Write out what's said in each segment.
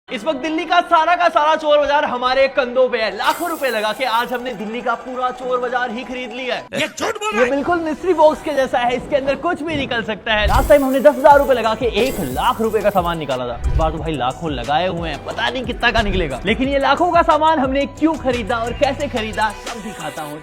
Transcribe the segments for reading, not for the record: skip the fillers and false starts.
इस वक्त दिल्ली का सारा चोर बाजार हमारे कंधों पे है। लाखों रुपए लगा के आज हमने दिल्ली का पूरा चोर बाजार ही खरीद लिया है। ये बिल्कुल मिस्ट्री बॉक्स के जैसा है, इसके अंदर कुछ भी निकल सकता है। लास्ट टाइम हमने 10,000 रुपए लगा के 1,00,000 रुपए का सामान निकाला था। इस बार तो भाई लाखों लगाए हुए हैं, पता नहीं कितना का निकलेगा। लेकिन ये लाखों का सामान हमने क्यों खरीदा और कैसे खरीदा सब दिखाता हूँ।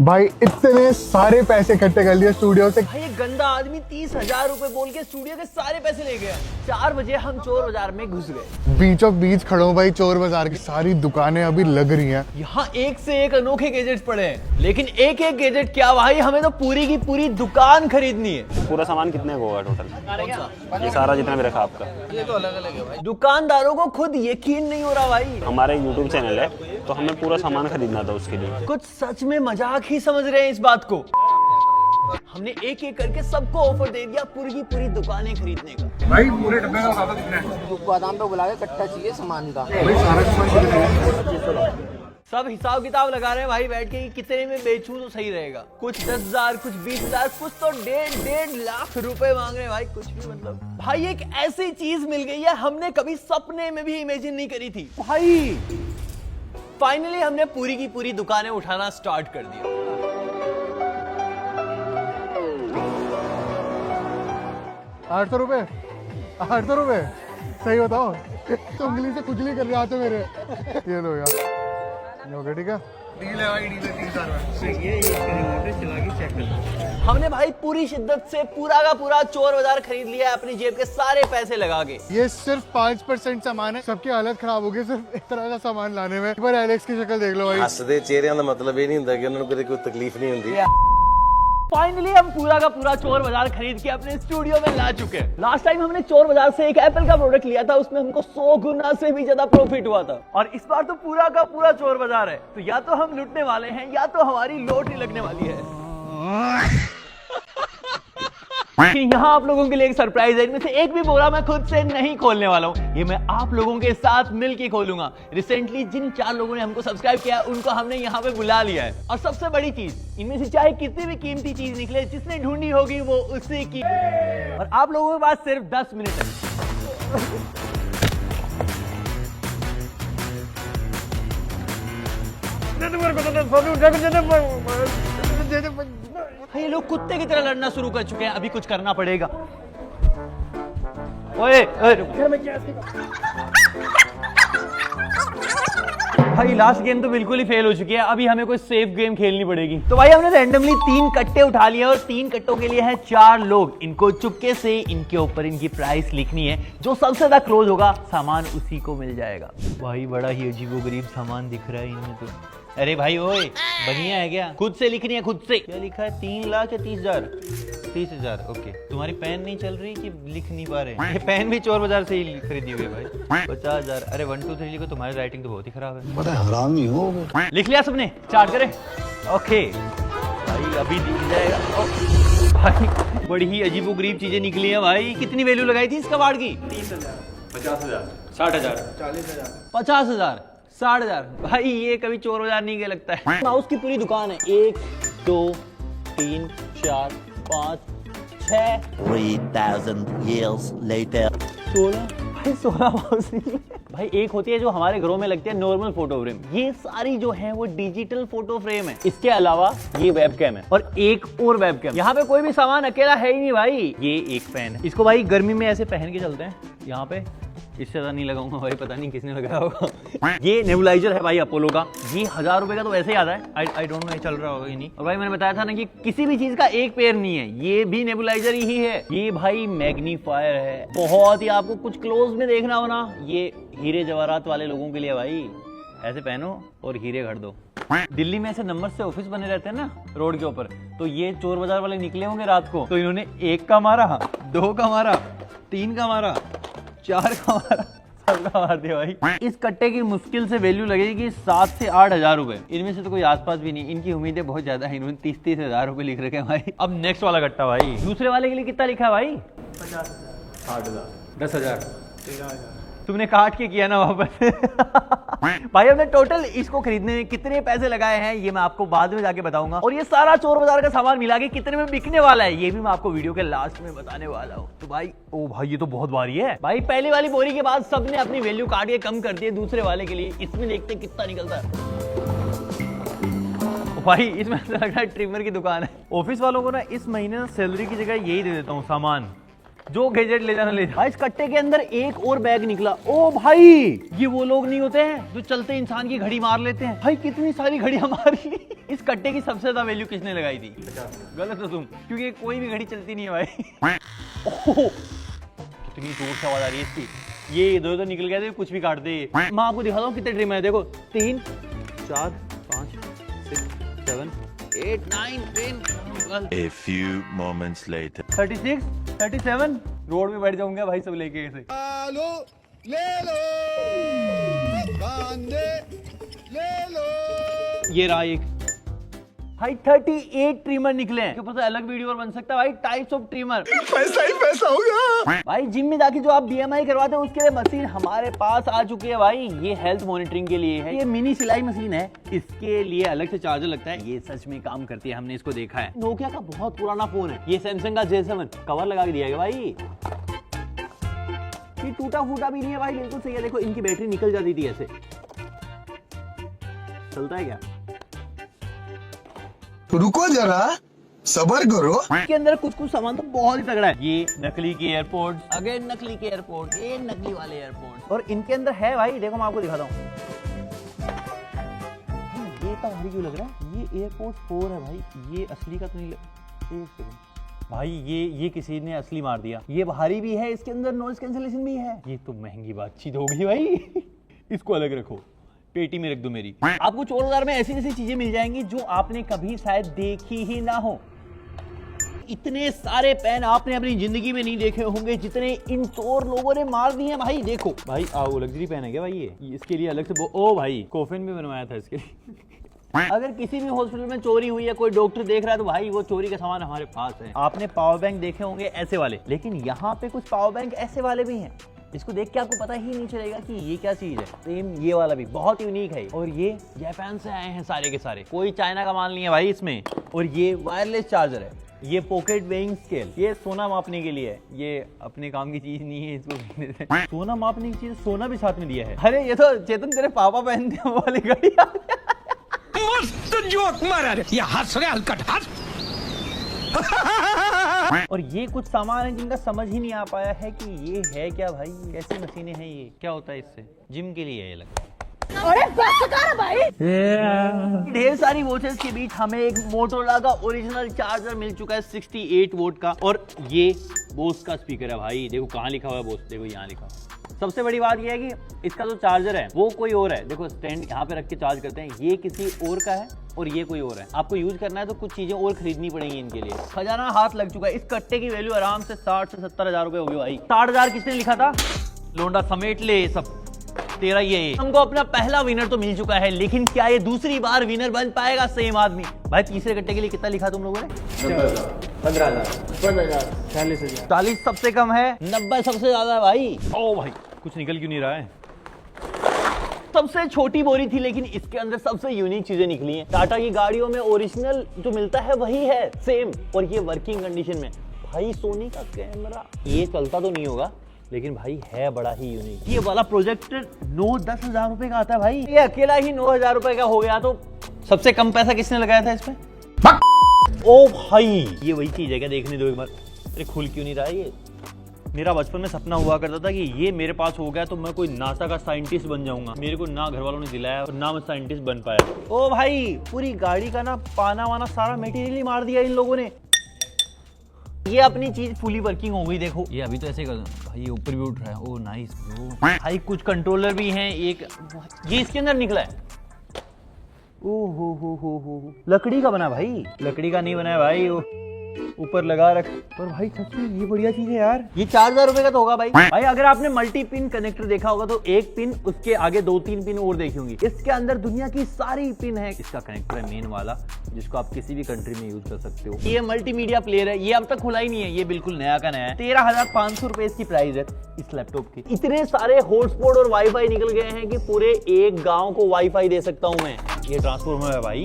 भाई इतने सारे पैसे इकट्ठे कर लिए स्टूडियो से। भाई ये गंदा आदमी 30,000 रुपए बोल के स्टूडियो के सारे पैसे ले गया। 4 बजे हम चोर बाजार में घुस गए। बीचों बीच खड़ा हूँ भाई चोर बाजार की सारी दुकानें अभी लग रही हैं। यहाँ एक से एक अनोखे गैजेट्स पड़े हैं, लेकिन एक एक गैजेट क्या भाई, हमें तो पूरी की पूरी दुकान खरीदनी है। पूरा सामान कितने का होगा टोटल? ये सारा जितना भी रखा आपका, ये तो अलग अलग है भाई। दुकानदारों को खुद यकीन नहीं हो रहा भाई। हमारा YouTube चैनल है तो हमें पूरा सामान खरीदना था उसके लिए। कुछ सच में मजाक ही समझ रहे हैं इस बात को। हमने एक एक करके सबको ऑफर दे दिया पूरी की पूरी दुकानें खरीदने का। भाई पूरे डब्बे का ज्यादा दिख रहा है। गोदाम पे बुला के कट्टा चाहिए सामान का। भाई सारा सामान कितने? सब हिसाब किताब लगा रहे हैं भाई बैठ के कि कितने में बेचूं तो सही रहेगा। कुछ 10,000, कुछ 20,000, कुछ तो 1.5 लाख रुपए मांग रहे हैं भाई। कुछ भी मतलब भाई एक ऐसी चीज मिल गई है हमने कभी सपने में भी इमेजिन नहीं करी थी भाई। फाइनली हमने पूरी की पूरी दुकानें उठाना स्टार्ट कर दिया। 800 रुपए 800 रुपए सही बताओ। तो उंगली से खुजली कर रहे आते मेरे। ये लो यार, हो गया ठीक है। डील है भाई, डील है 30,000। हमने भाई पूरी शिद्दत से पूरा का पूरा चोर बाजार खरीद लिया है अपनी जेब के सारे पैसे लगा के। ये सिर्फ 5% सामान है, सबकी हालत खराब हो गई सिर्फ एक तरह का सामान लाने में। एक बार एलेक्स की शक्ल देख लो भाई। हसदे चेहरिਆਂ ਦਾ मतलब ये नहीं ਹੁੰਦਾ कि उन्होंने कोई तकलीफ नहीं होती। फाइनली हम पूरा का पूरा चोर बाजार खरीद के अपने स्टूडियो में ला चुके हैं। लास्ट टाइम हमने चोर बाजार से एक एप्पल का प्रोडक्ट लिया था, उसमें हमको 100 गुना से भी ज्यादा प्रॉफिट हुआ था। और इस बार तो पूरा का पूरा चोर बाजार है, तो या तो हम लूटने वाले हैं या तो हमारी लॉटरी लगने वाली है। यहाँ आप लोगों के लिए एक सरप्राइज है। इनमें से एक भी बोरा मैं खुद से नहीं खोलने वाला हूँ, ये मैं आप लोगों के साथ मिलके खोलूंगा। रिसेंटली जिन 4 लोगों ने हमको सब्सक्राइब किया उनको हमने यहाँ पे बुला लिया है। और सबसे बड़ी चीज, इनमें से चाहे कितनी भी कीमती चीज निकले, जिसने ढूंढी होगी वो उसी की। और आप लोगों के पास सिर्फ 10 मिनट है। ये लोग कुत्ते की तरह लड़ना शुरू कर चुके हैं, अभी कुछ करना पड़ेगा। ओए भाई लास्ट गेम तो बिल्कुल ही फेल हो चुकी है, अभी हमें कोई सेफ गेम खेलनी पड़ेगी। तो भाई हमने रैंडमली 3 कट्टे उठा लिए और 3 कट्टों के लिए है 4 लोग। इनको चुपके से इनके ऊपर इनकी प्राइस लिखनी है, जो सबसे ज्यादा क्लोज होगा सामान उसी को मिल जाएगा। भाई बड़ा ही अजीबोगरीब सामान दिख रहा है इनमें तो। अरे भाई ओए बढ़िया है क्या? खुद से लिखनी है, खुद से। क्या लिखा है? 3 लाख या 30,000? 30,000। ओके, तुम्हारी पेन नहीं चल रही कि लिख नहीं पा रहे? ये पेन भी चोर बाजार से ही खरीदी हुई है भाई। 50,000। अरे 1 2 3 लिखो, तुम्हारी राइटिंग तो बहुत ही खराब है। बड़ा हरामी हो। लिख लिया सबने? स्टार्ट करें? ओके भाई अभी दिख जाएगा। भाई बड़ी ही अजीबोगरीब चीजें निकली है भाई। कितनी वैल्यू लगाई थी इस कबाड़ की? 30,000, 50,000, 60,000, 40,000, 50,000, 60,000। भाई ये कभी चोर बाजार नहीं गया लगता है। माउस की पूरी दुकान है। 1 2 3 4 5 6 3,000 years later. 16। भाई 16 माउस भाई। एक होती है जो हमारे घरों में लगती है नॉर्मल फोटो फ्रेम, ये सारी जो है वो डिजिटल फोटो फ्रेम है। इसके अलावा ये वेबकैम है और एक और वेबकैम। यहाँ पे कोई भी सामान अकेला है ही नहीं भाई। ये एक फैन है, इसको भाई गर्मी में ऐसे पहन के चलते हैं यहाँ पे। इससे ज्यादा नहीं लगाऊंगा भाई, पता नहीं किसने लगाया होगा। ये नेबुलाइजर है भाई अपोलो का, ये 1,000 रुपए का तो वैसे ही आता है। आई डोंट नो चल रहा होगा कि नहीं। और भाई मैंने बताया था ना कि किसी भी चीज का एक पैर नहीं है, ये भी नेबुलाइजर ही है। ये भाई मैग्नीफायर है, बहुत ही आपको कुछ क्लोज में देखना हो ना, ये हीरे जवाहरात वाले लोगों के लिए भाई। ऐसे पहनो और हीरे घड़ दो। दिल्ली में ऐसे नंबर से ऑफिस बने रहते हैं ना रोड के ऊपर, तो ये चोर बाजार वाले निकले होंगे रात को, तो इन्होंने 1 का मारा, 2 का मारा, 3 का मारा, 4 का मारा, सबका मार दिया भाई। इस कट्टे की मुश्किल से वैल्यू लगेगी 7 से 8,000 रुपए। इनमें से तो कोई आसपास भी नहीं, इनकी उम्मीदें बहुत ज्यादा है। इन्होंने 30,000 रुपए लिख रखे हैं भाई। अब नेक्स्ट वाला कट्टा भाई, दूसरे वाले के लिए कितना लिखा है भाई? 50,000, 60,000, 10,000, तुमने काट के किया ना वापस। भाई हमने टोटल इसको खरीदने में कितने पैसे लगाए हैं ये मैं आपको बाद में जाके बताऊंगा, और ये सारा चोर बाजार का सामान मिला के कितने में बिकने वाला है ये भी मैं आपको वीडियो के लास्ट में बताने वाला हूँ। तो भाई ओ भाई ये तो बहुत भारी है भाई। पहली वाली बोरी के बाद सबने अपनी वैल्यू काट के कम कर दी दूसरे वाले के लिए। इसमें देखते कितना निकलता है भाई। इसमें लग रहा है ट्रिमर की दुकान है। ऑफिस वालों को ना इस महीने सैलरी की जगह यही दे देता हूँ सामान, जो गैजेट ले जाना ले जा। इस कट्टे के अंदर एक और बैग निकला। ओ भाई ये वो लोग नहीं होते हैं जो चलते इंसान की घड़ी मार लेते हैं। भाई कितनी सारी घड़ियां मारी। इस कट्टे की सबसे ज्यादा वैल्यू किसने लगाई थी? गलत हो तुम, क्योंकि कोई भी घड़ी चलती नहीं है भाई। ओह कितनी जोर से आवाज आ रही है इसकी। ये इधर उधर निकल गया थे, कुछ भी काट दे। मैं आपको दिखाता हूँ कितने ट्रिम है। देखो 3 4 5 6 7 8 9 10 12 A few moments later. 36 37 road में बैठ जाऊंगा भाई सब लेके ऐसे। ये रहा एक भाई 38 ट्रिमर निकले हैं। ऊपर से अलग वीडियो बन सकता है भाई, टाइप्स ऑफ ट्रिमर। पैसा ही पैसा होगा भाई। जिम में जाके जो आप BMI करवाते हैं उसके लिए मशीन हमारे पास आ चुकी है भाई। ये हेल्थ मॉनिटरिंग के लिए है। ये मिनी सिलाई मशीन है, इसके लिए अलग से चार्जर लगता है। ये सच में काम करती है, हमने इसको देखा है। नोकिया का बहुत पुराना फोन है ये, सैमसंग का J7 कवर लगा के दिया गया भाई। ये टूटा फूटा भी नहीं है भाई, बिल्कुल सही है। देखो इनकी बैटरी निकल जाती थी ऐसे। चलता है क्या? रुको जरा सबर करो। इसके अंदर कुछ कुछ सामान तो बहुत ही तगड़ा है। ये नकली के एयरपोर्ट्स, अगेन नकली के एयरपोर्ट, ये नकली वाले एयरपोर्ट्स। और इनके अंदर है भाई, देखो मैं आपको दिखाता हूँ। ये तो भारी क्यों लग रहा है? ये एयरपोर्ट 4 है भाई, ये असली का तो नहीं लग भाई। ये किसी ने असली मार दिया। ये भारी भी है, इसके अंदर नॉइज कैंसिलेशन भी है। ये तो महंगी बातचीत होगी भाई। इसको अलग रखो, पेटी में रख दो मेरी। आपको चोर बाजार में ऐसी ऐसी चीजें मिल जाएंगी जो आपने कभी शायद देखी ही ना हो। इतने सारे पेन आपने अपनी जिंदगी में नहीं देखे होंगे जितने इन चोर लोगों ने मार दिए हैं भाई। देखो भाई आओ, लग्जरी पेन है क्या भाई? ये इसके लिए अलग से ओ भाई कोफिन भी बनवाया था इसके लिए। अगर किसी भी हॉस्पिटल में चोरी हुई है, कोई डॉक्टर देख रहा है तो भाई वो चोरी का सामान हमारे पास है। आपने पावर बैंक देखे होंगे ऐसे वाले, लेकिन यहाँ पे कुछ पावर बैंक ऐसे वाले भी हैं। इसको देख के आपको पता ही नहीं चलेगा कि ये क्या चीज है। सेम ये वाला भी बहुत यूनिक है, और ये जापान से आए हैं सारे के सारे, कोई चाइना का माल नहीं है भाई इसमें। और ये वायरलेस चार्जर है। ये पॉकेट वेइंग स्केल, ये सोना मापने के लिए है। ये अपने काम की चीज नहीं है, इसको सोना मापने की चीज सोना भी साथ में दिया है। अरे ये तो चेतन तेरे पापा पहनते हैं वो वाली घड़ी। मस्त जोक मारा रे, ये हंस रहे हलकट हंस। और ये कुछ सामान है जिनका समझ ही नहीं आ पाया है कि ये है क्या भाई, कैसी मशीनें हैं, ये क्या होता है इससे। जिम के लिए है ये लगता है। अरे बस कर भाई। ढेर सारी वॉचेस के बीच हमें एक मोटोरोला का ओरिजिनल चार्जर मिल चुका है 68 वोल्ट का, और ये बोस का स्पीकर है भाई। देखो कहाँ लिखा हुआ है बोस, देखो यहाँ लिखा। सबसे बड़ी बात यह है कि इसका जो चार्जर है वो कोई और है। देखो स्टैंड यहाँ पे रख के चार्ज करते हैं, ये किसी और का है और ये कोई और है। आपको यूज करना है तो कुछ चीजें और खरीदनी पड़ेंगी इनके लिए। खजाना हाथ लग चुका है। इस कट्टे की वैल्यू आराम से 60 से 70 हजार रुपए होगी भाई। 60,000 किसने लिखा था? लोंडा समेट ले सब तेरा ये। हमको अपना पहला विनर तो मिल चुका है, लेकिन क्या ये दूसरी बार विनर बन पाएगा सेम आदमी? भाई तीसरे कट्टे के लिए कितना लिखा तुम लोगों ने? 15,000 40,000 40 सबसे कम है, 90 सबसे ज्यादा है भाई। ओ भाई कुछ निकल क्यों नहीं रहा है? सबसे छोटी बोरी थी, लेकिन इसके अंदर सबसे यूनिक चीजें निकली हैं। टाटा की गाड़ियों में ओरिजिनल जो मिलता है वही है सेम, और ये वर्किंग कंडीशन में। भाई सोनी का कैमरा, ये चलता तो नहीं होगा लेकिन भाई है बड़ा ही यूनिक। ये वाला प्रोजेक्टर 9-10 हजार रुपए का आता है भाई। ये अकेला ही 9,000 रुपए का हो गया। तो सबसे कम पैसा किसने लगाया था इसमें? ओ भाई ये वही चीज है क्या? देखने दो एक बार। अरे खुल क्यों नहीं रहा है ये? मेरा बचपन में सपना हुआ करता था कि ये मेरे पास हो गया तो मैं कोई नासा का साइंटिस्ट बन जाऊंगा। मेरे को ना घर वालों ने दिलाया और ना मैं साइंटिस्ट बन पाया। ओ भाई पूरी गाड़ी का ना पाना वाना सारा मटेरियल ही मार दिया इन लोगों ने। ये अपनी चीज फुली वर्किंग हो गई। देखो ये अभी तो ऐसे कर भाई, ये ऊपर भी उठ रहा है। ओ नाइस ब्रो। भाई कुछ कंट्रोलर भी हैं। एक ये इसके अंदर निकला है। ओ हो लकड़ी का बना भाई, लकड़ी का नहीं बना है भाई। ऊपर लगा रख। पर भाई सच में ये बढ़िया चीज है यार। ये 4000 रुपए का तो होगा भाई। भाई अगर आपने मल्टी पिन कनेक्टर देखा होगा तो एक पिन उसके आगे 2-3 पिन और देखी होंगी। इसके अंदर दुनिया की सारी पिन है। इसका कनेक्टर है मेन वाला, जिसको आप किसी भी कंट्री में यूज कर सकते हो। ये मल्टीमीडिया प्लेयर है, ये अब तक खुला ही नहीं है, ये बिल्कुल नया का नया है। 13,500 रुपए इसकी प्राइस है इस लैपटॉप की। इतने सारे हॉटस्पॉट और वाईफाई निकल गए हैं कि पूरे एक गांव को वाईफाई दे सकता हूं मैं। ये ट्रांसफॉर्मर है भाई,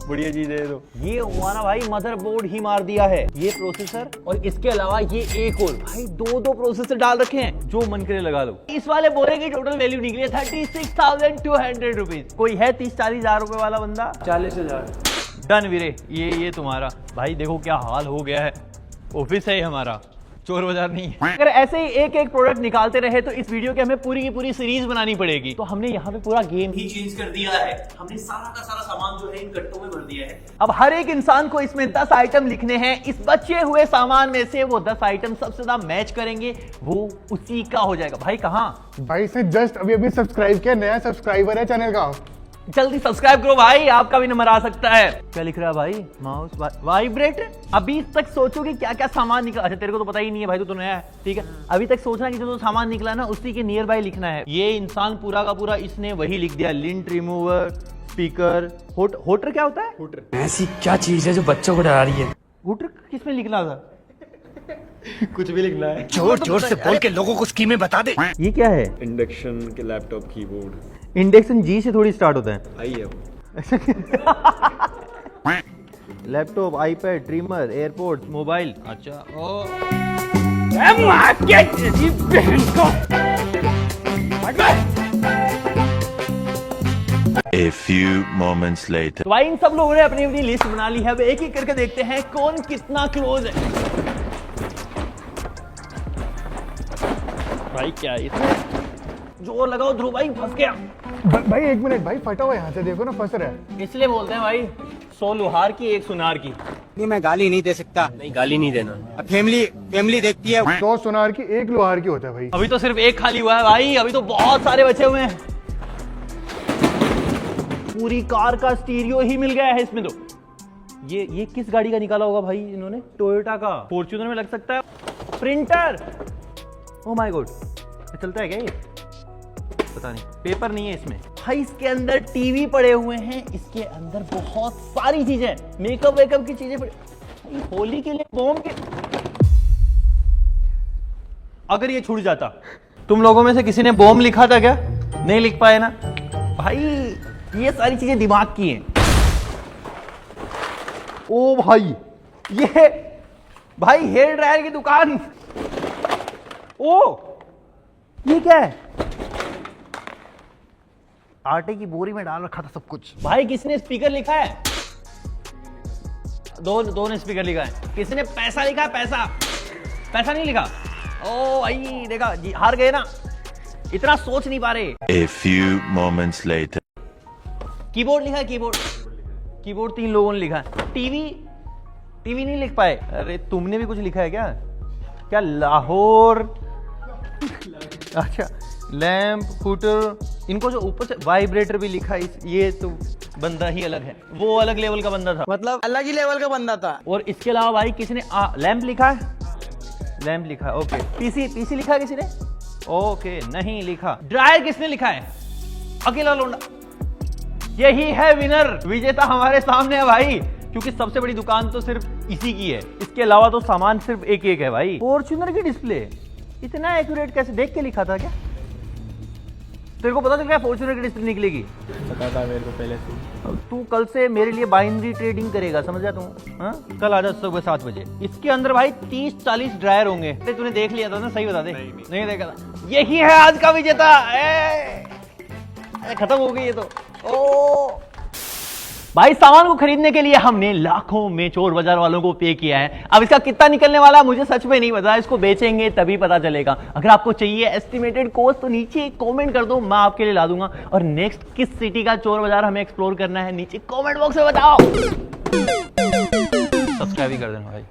बढ़िया चीज है। तो ये हुआ ना भाई, मदरबोर्ड ही मार दिया है। ये प्रोसेसर और इसके अलावा ये एक और भाई 2 प्रोसेसर डाल रखे हैं, जो मन करे लगा लो। इस वाले बोले की टोटल वैल्यू निकली है 36,200 रुपीज। कोई है 30-40 हजार रुपए वाला बंदा? 40,000। डन वीरे, ये तुम्हारा। भाई देखो क्या हाल हो गया है, ऑफिस है हमारा, चोर बाजार नहीं है। अगर ऐसे ही एक एक प्रोडक्ट निकालते रहे तो इस वीडियो की हमें पूरी की पूरी सीरीज बनानी पड़ेगी। तो हमने यहाँ पे पूरा गेम ही चेंज कर दिया है। हमने सारा का सारा सामान जो है इन कट्टों में भर दिया है। अब हर एक इंसान को इसमें 10 आइटम लिखने हैं। इस बचे हुए सामान में से वो 10 आइटम सबसे ज्यादा मैच करेंगे, वो उसी का हो जाएगा। भाई कहाँ? भाई से जस्ट अभी सब्सक्राइब किया, नया सब्सक्राइबर है चैनल का। जल्दी सब्सक्राइब करो भाई, आपका भी नंबर आ सकता है। क्या लिख रहा है भाई? Mouse vibrator. अभी तक सोचो कि क्या क्या सामान निकला। अच्छा तेरे को तो पता ही नहीं है भाई, तो नया है, ठीक है। अभी तक सोचना कि जो सामान निकला ना उसी के नियर बाय लिखना है। ये इंसान पूरा का पूरा इसने वही लिख दिया, लिंट रिमूवर, स्पीकर। होटर क्या होता है? होटर ऐसी क्या चीज है जो बच्चों को डरा रही है? होटर किसमें लिखना था? कुछ भी लिखना है। जोर जोर से बोल के लोगों को स्कीमें बता दे। ये क्या है? इंडक्शन के लैपटॉप कीबोर्ड। इंडक्शन जी से थोड़ी स्टार्ट होता है। आई है laptop, iPad, trimmer, airports, mobile. अच्छा ओ A few moments later. तो भाई इन सब लोगों ने अपनी अपनी लिस्ट बना ली है। अब एक एक करके देखते हैं कौन कितना क्लोज है। भाई क्या है इसमें? जोर लगाओ ध्रुव भाई, फंस गया। भाई 1 मिनट भाई, फटा हुआ यहाँ से देखो ना, फंस रहा है। इसलिए बोलते हैं भाई 100 लोहार की 1 सुनार की। नहीं मैं गाली नहीं दे सकता। नहीं गाली नहीं देना। अब फैमिली देखती है। 100 सुनार की 1 लोहार की होता है भाई। अभी तो सिर्फ एक खाली हुआ है भाई, अभी तो बहुत सारे बचे हुए हैं। पूरी कार का स्टीरियो ही मिल गया है इसमें। तो ये किस गाड़ी का निकाला होगा भाई इन्होंने? टोयोटा का, फॉर्च्यूनर में लग सकता है। प्रिंटर, ओह माय गॉड, चलता है क्या ये? पता नहीं, पेपर नहीं है इसमें। भाई इसके अंदर टीवी पड़े हुए हैं, इसके अंदर बहुत सारी चीजें, मेकअप वेकअप की चीजें पड़ी। होली के लिए बॉम्ब के। अगर ये छूट जाता, तुम लोगों में से किसी ने बॉम्ब लिखा था क्या? नहीं लिख पाए ना भाई। ये सारी चीजें दिमाग की हैं। ओ भाई, ये भाई हेयर ड्रायर की दुकान। ओ ये क्या है? आटे की बोरी में डाल रखा था सब कुछ। भाई किसने स्पीकर लिखा है? दो ने स्पीकर लिखा है। किसने पैसा लिखा है? पैसा नहीं लिखा। ओ भाई देखा जी, हार गए ना, इतना सोच नहीं पा रहे। A few moments later. Keyboard लिखा है, कीबोर्ड 3 लोगों ने लिखा है। टीवी नहीं लिख पाए। अरे तुमने भी कुछ लिखा है क्या? लाहौर। अच्छा, लैंप, फूटर। इनको जो ऊपर से वाइब्रेटर भी लिखा है, ये तो बंदा ही अलग है, वो अलग लेवल का बंदा था, मतलब अलग ही लेवल का बंदा था। और इसके अलावा भाई किसने लैंप लिखा है? लैंप लिखा है, ओके। पीसी लिखा है किसी ने? ओके, नहीं लिखा। ड्रायर किसने लिखा है? अकेला लोंडा। यही है विनर, विजेता हमारे सामने है भाई, क्योंकि सबसे बड़ी दुकान तो सिर्फ इसी की है। इसके अलावा तो सामान सिर्फ एक है भाई। फॉर्च्यूनर की डिस्प्ले इतना एक्यूरेट कैसे? देख के लिखा था क्या? तेरे को पता चल गया फॉर्च्यूनर की डिस्प्ले निकलेगी? पता था मेरे को पहले से। तू कल से मेरे लिए बाइनरी ट्रेडिंग करेगा, समझ जा तू? हाँ, कल आ जा सुबह 7 बजे। इसके अंदर भाई 30-40 ड्रायर होंगे। तूने देख लिया था ना? सही बता दे। नहीं देखा था। यही है आज का विजेता। खत्म हो गई ये तो। ओ भाई, सामान को खरीदने के लिए हमने लाखों में चोर बाजार वालों को पे किया है। अब इसका कितना निकलने वाला मुझे सच में नहीं पता, इसको बेचेंगे तभी पता चलेगा। अगर आपको चाहिए एस्टिमेटेड कॉस्ट तो नीचे कमेंट कर दो, मैं आपके लिए ला दूंगा। और नेक्स्ट किस सिटी का चोर बाजार हमें एक्सप्लोर करना है नीचे कमेंट बॉक्स में बताओ। सब्सक्राइब ही कर देना भाई।